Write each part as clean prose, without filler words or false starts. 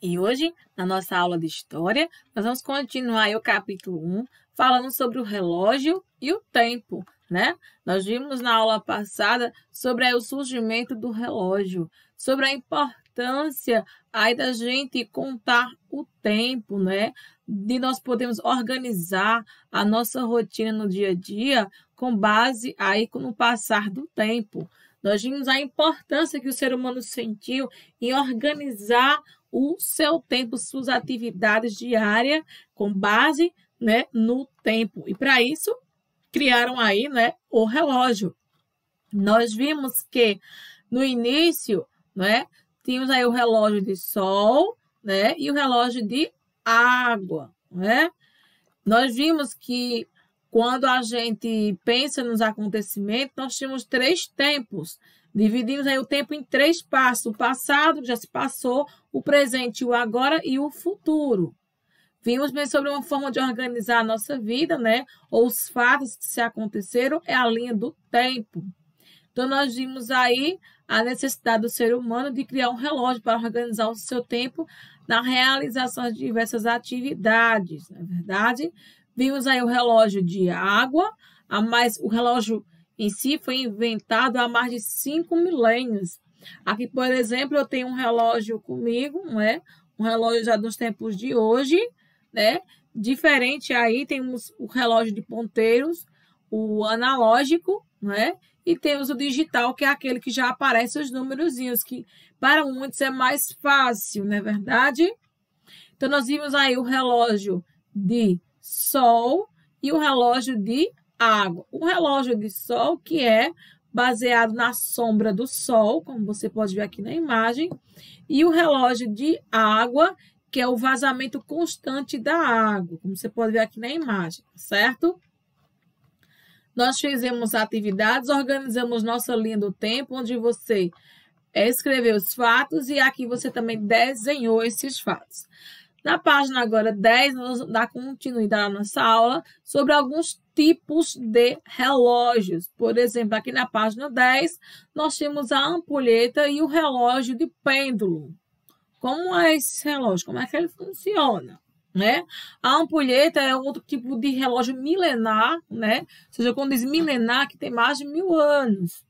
E hoje, na nossa aula de História, nós vamos continuar aí o capítulo 1, falando sobre o relógio e o tempo, né? Nós vimos na aula passada sobre o surgimento do relógio, sobre a importância aí da gente contar o tempo, né? De nós podermos organizar a nossa rotina no dia a dia com base aí no passar do tempo. Nós vimos a importância que o ser humano sentiu em organizar o seu tempo, suas atividades diárias com base, né, no tempo. E para isso, criaram aí, né, o relógio. Nós vimos que no início, né, tínhamos aí o relógio de sol, né, e o relógio de água, né? Nós vimos que quando a gente pensa nos acontecimentos, nós temos 3 tempos. Dividimos aí o tempo em 3 passos. O passado, que já se passou, o presente, o agora e o futuro. Vimos bem sobre uma forma de organizar a nossa vida, né? Ou os fatos que se aconteceram, é a linha do tempo. Então, nós vimos aí a necessidade do ser humano de criar um relógio para organizar o seu tempo na realização de diversas atividades, não é verdade? Vimos aí o relógio de água, mas o relógio em si foi inventado há mais de 5 milênios. Aqui, por exemplo, eu tenho um relógio comigo, não é? Um relógio já dos tempos de hoje, né? Diferente aí, temos o relógio de ponteiros, o analógico, não é? E temos o digital, que é aquele que já aparece os númerozinhos, que para muitos é mais fácil, não é verdade? Então, nós vimos aí o relógio de sol e o relógio de água. O relógio de sol, que é baseado na sombra do sol, como você pode ver aqui na imagem, e o relógio de água, que é o vazamento constante da água, como você pode ver aqui na imagem, certo? Nós fizemos atividades, organizamos nossa linha do tempo, onde você escreveu os fatos e aqui você também desenhou esses fatos. Na página agora 10, nós vamos dar continuidade à nossa aula sobre alguns tipos de relógios. Por exemplo, aqui na página 10, nós temos a ampulheta e o relógio de pêndulo. Como é esse relógio? Como é que ele funciona? Né? A ampulheta é outro tipo de relógio milenar, né? Ou seja, quando diz milenar, que tem mais de 1000 anos.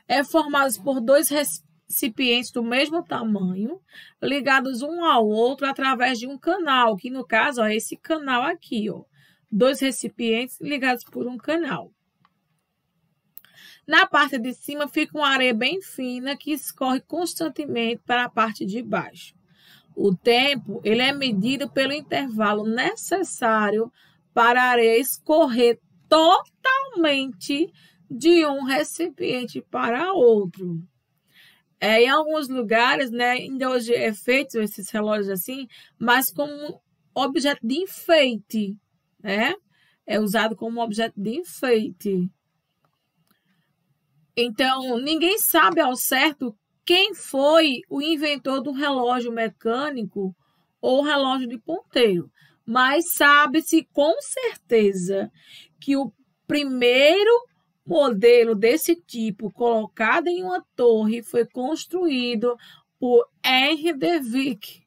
É formado por 2 recipientes do mesmo tamanho, ligados um ao outro através de um canal, que no caso é esse canal aqui, ó. 2 recipientes ligados por um canal. Na parte de cima fica uma areia bem fina que escorre constantemente para a parte de baixo. O tempo ele é medido pelo intervalo necessário para a areia escorrer totalmente de um recipiente para outro. Em alguns lugares, né, ainda hoje é feito esses relógios assim, mas como objeto de enfeite, né? É usado como objeto de enfeite. Então, ninguém sabe ao certo quem foi o inventor do relógio mecânico ou relógio de ponteiro, mas sabe-se com certeza que o primeiro modelo desse tipo colocado em uma torre foi construído por Henry de Vicq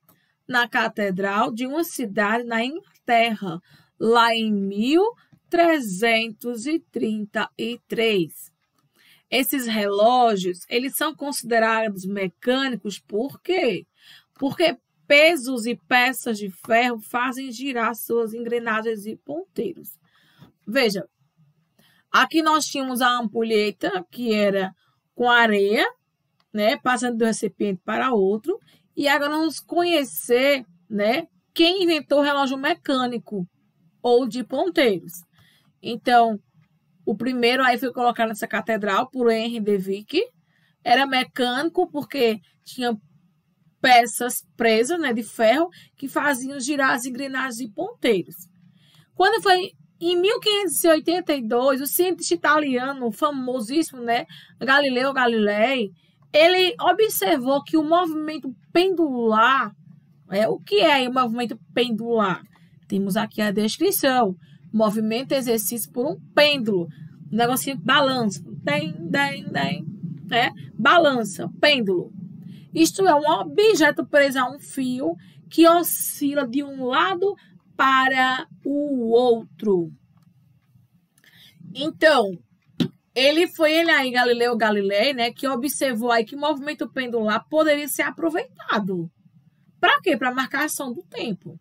na catedral de uma cidade na Inglaterra, lá em 1333. Esses relógios, eles são considerados mecânicos por quê? Porque pesos e peças de ferro fazem girar suas engrenagens e ponteiros. Veja, aqui nós tínhamos a ampulheta, que era com areia, né, passando de um recipiente para outro, e agora vamos conhecer, né, quem inventou o relógio mecânico ou de ponteiros. Então, o primeiro aí foi colocado nessa catedral por Henry de Vicq. Era mecânico porque tinha peças presas, né, de ferro que faziam girar as engrenagens e ponteiros. Quando foi em 1582, o cientista italiano famosíssimo, né, Galileu Galilei, ele observou que o movimento pendular, o que é o movimento pendular? Temos aqui a descrição. Movimento exercício por um pêndulo. Um negocinho balança. Balança, pêndulo. Isto é, um objeto preso a um fio que oscila de um lado para o outro. Então, ele aí, Galileu Galilei, né, que observou aí que o movimento pendular poderia ser aproveitado. Para quê? Para a marcação do tempo.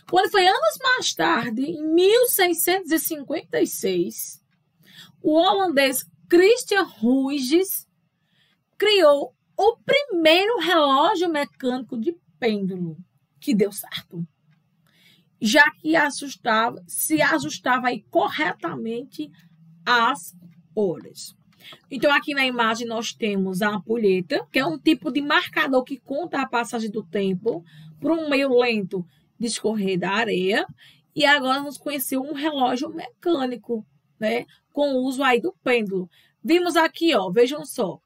Quando foi anos mais tarde, em 1656, o holandês Christian Huygens criou o primeiro relógio mecânico de pêndulo, que deu certo, já que se ajustava aí corretamente às horas. Então, aqui na imagem nós temos a ampulheta, que é um tipo de marcador que conta a passagem do tempo por um meio lento de escorrer da areia. E agora vamos conhecer um relógio mecânico, né, com o uso aí do pêndulo. Vimos aqui, ó, vejam só,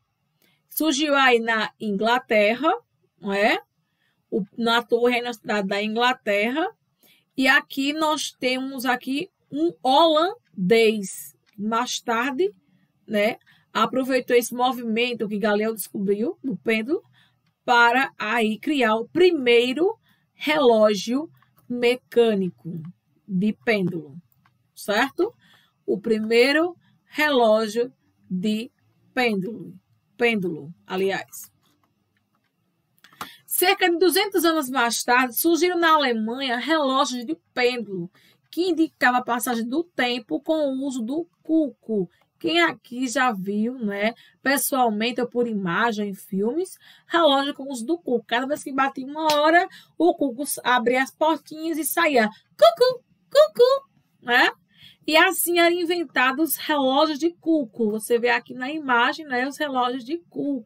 surgiu aí na Inglaterra, não é? Na torre aí na cidade da Inglaterra. E aqui nós temos aqui um holandês. Mais tarde, né, aproveitou esse movimento que Galileu descobriu do pêndulo para aí criar o primeiro relógio mecânico de pêndulo, certo? O primeiro relógio de pêndulo, aliás. Cerca de 200 anos mais tarde, surgiram na Alemanha relógios de pêndulo que indicava a passagem do tempo com o uso do cuco. Quem aqui já viu, né, pessoalmente ou por imagem em filmes, relógio com o uso do cuco. Cada vez que batia uma hora, o cuco abria as portinhas e saía cucu, cucu, né? E assim eram inventados os relógios de cuco. Você vê aqui na imagem, né, os relógios de cuco.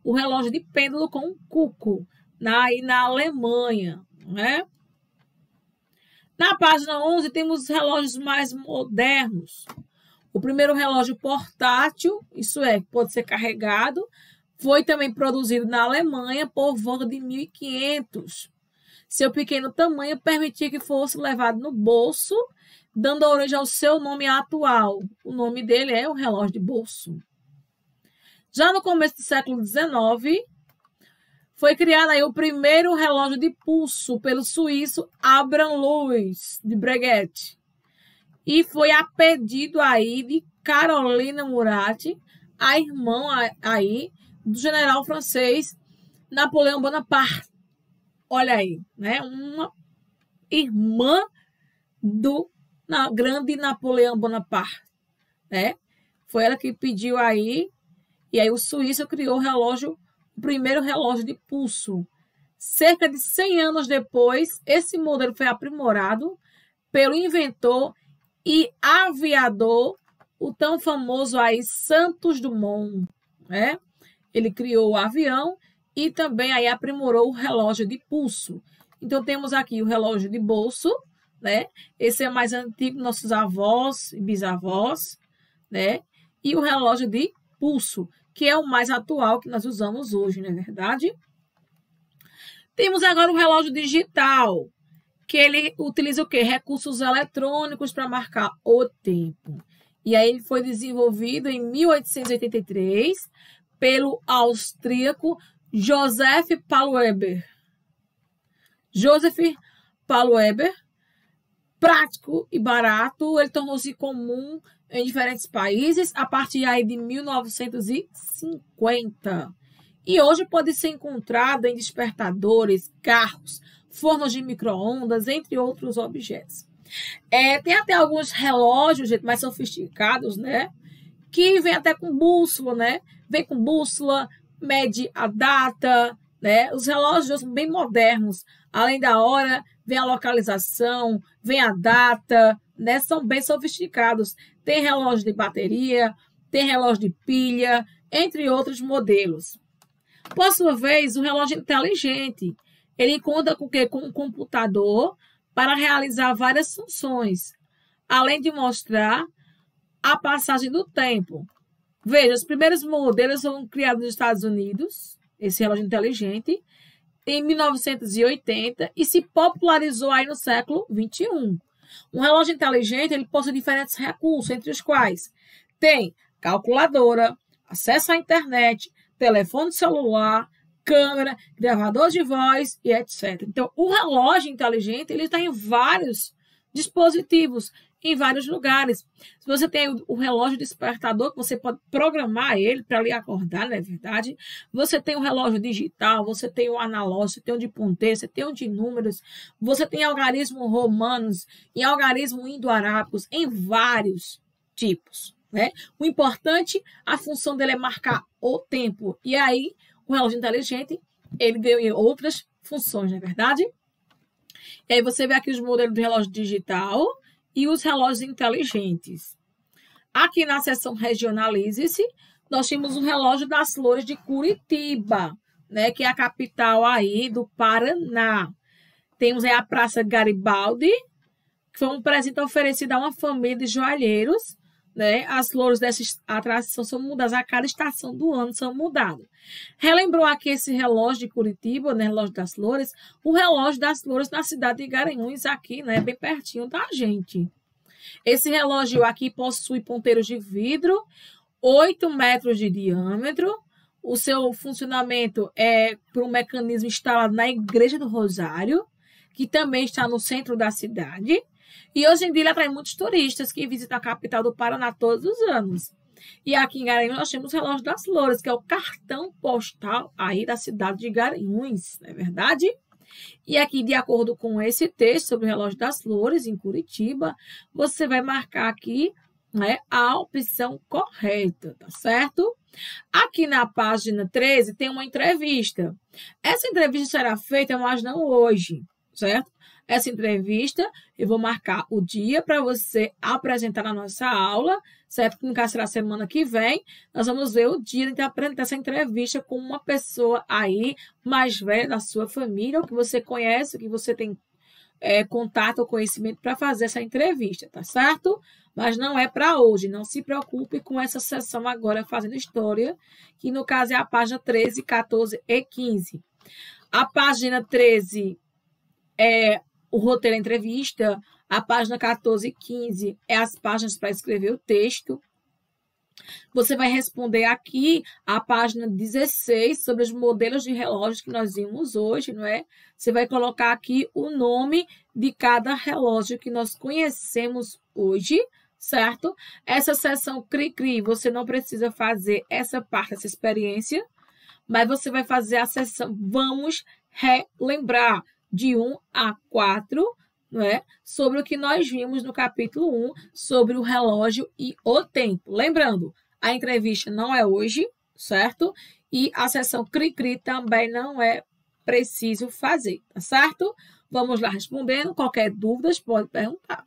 O relógio de pêndulo com cuco, na Alemanha, né? Na página 11 temos os relógios mais modernos. O primeiro relógio portátil, isso é, que pode ser carregado, foi também produzido na Alemanha por volta de 1500. Seu pequeno tamanho permitia que fosse levado no bolso, dando origem ao seu nome atual. O nome dele é o relógio de bolso. Já no começo do século XIX, foi criado aí o primeiro relógio de pulso pelo suíço Abraham Louis de Breguet. E foi a pedido aí de Carolina Murat, a irmã aí do general francês Napoleão Bonaparte. Olha aí, né? Uma irmã do grande Napoleão Bonaparte, né? Foi ela que pediu aí, e aí o suíço criou o primeiro relógio de pulso. Cerca de 100 anos depois, esse modelo foi aprimorado pelo inventor e aviador, o tão famoso aí Santos Dumont, né? Ele criou o avião e também aí aprimorou o relógio de pulso. Então temos aqui o relógio de bolso, né? Esse é mais antigo, nossos avós e bisavós, né? E o relógio de pulso, que é o mais atual que nós usamos hoje, não é verdade? Temos agora o relógio digital, que ele utiliza o quê? Recursos eletrônicos para marcar o tempo. E aí ele foi desenvolvido em 1883 pelo austríaco Joseph Paul-Weber. Prático e barato, ele tornou-se comum em diferentes países a partir aí de 1950. E hoje pode ser encontrado em despertadores, carros, fornos de micro-ondas, entre outros objetos. Tem até alguns relógios, gente, mais sofisticados, né? Que vem até com bússola, né? Vem com bússola, mede a data, né? Os relógios são bem modernos. Além da hora, vem a localização, vem a data, né? São bem sofisticados. Tem relógio de bateria, tem relógio de pilha, entre outros modelos. Por sua vez, o relógio inteligente, ele conta com o quê? Com um computador para realizar várias funções, além de mostrar a passagem do tempo. Veja, os primeiros modelos foram criados nos Estados Unidos, esse relógio inteligente, em 1980 e se popularizou aí no século XXI. Um relógio inteligente, ele possui diferentes recursos, entre os quais tem calculadora, acesso à internet, telefone celular, câmera, gravador de voz e etc. Então, o relógio inteligente, ele está em vários dispositivos, em vários lugares. Se você tem o relógio despertador, que você pode programar ele para lhe acordar, não é verdade? Você tem o relógio digital, você tem o analógico, você tem o de ponteiro, você tem o de números, você tem algarismos romanos e algarismos indo-arábicos em vários tipos, né? O importante, a função dele é marcar o tempo. E aí, o relógio inteligente, ele ganha outras funções, não é verdade? E aí você vê aqui os modelos de relógio digital e os relógios inteligentes. Aqui na seção Regionalize-se, nós temos o relógio das Flores de Curitiba, né, que é a capital aí do Paraná. Temos aí a Praça Garibaldi, que foi um presente oferecido a uma família de joalheiros, né? As flores dessa atração são mudadas a cada estação do ano, são mudadas. Relembrou aqui esse relógio de Curitiba, né? Relógio das Flores, o relógio das Flores na cidade de Garanhuns, aqui, né? Bem pertinho da gente. Esse relógio aqui possui ponteiros de vidro, 8 metros de diâmetro. O seu funcionamento é por um mecanismo instalado na Igreja do Rosário, que também está no centro da cidade. E hoje em dia ele atrai muitos turistas que visitam a capital do Paraná todos os anos. E aqui em Garanhuns nós temos o relógio das Flores, que é o cartão postal aí da cidade de Garanhuns, não é verdade? E aqui, de acordo com esse texto sobre o relógio das Flores, em Curitiba, você vai marcar aqui, né, a opção correta, tá certo? Aqui na página 13 tem uma entrevista. Essa entrevista será feita, mas não hoje, certo? Essa entrevista, eu vou marcar o dia para você apresentar na nossa aula, certo? Que no caso será semana que vem. Nós vamos ver o dia de apresentar essa entrevista com uma pessoa aí mais velha da sua família, ou que você conhece, que você tem contato ou conhecimento para fazer essa entrevista, tá certo? Mas não é para hoje, não se preocupe com essa sessão agora fazendo história, que no caso é a página 13, 14 e 15. A página 13 é o roteiro da entrevista, a página 14 e 15 é as páginas para escrever o texto. Você vai responder aqui a página 16 sobre os modelos de relógios que nós vimos hoje, não é? Você vai colocar aqui o nome de cada relógio que nós conhecemos hoje, certo? Essa sessão Cri-Cri, você não precisa fazer essa parte, essa experiência, mas você vai fazer a sessão Vamos Relembrar, de 1 a 4, não é? Sobre o que nós vimos no capítulo 1, sobre o relógio e o tempo. Lembrando, a entrevista não é hoje, certo? E a sessão Cri-Cri também não é preciso fazer, tá certo? Vamos lá respondendo. Qualquer dúvida, pode perguntar.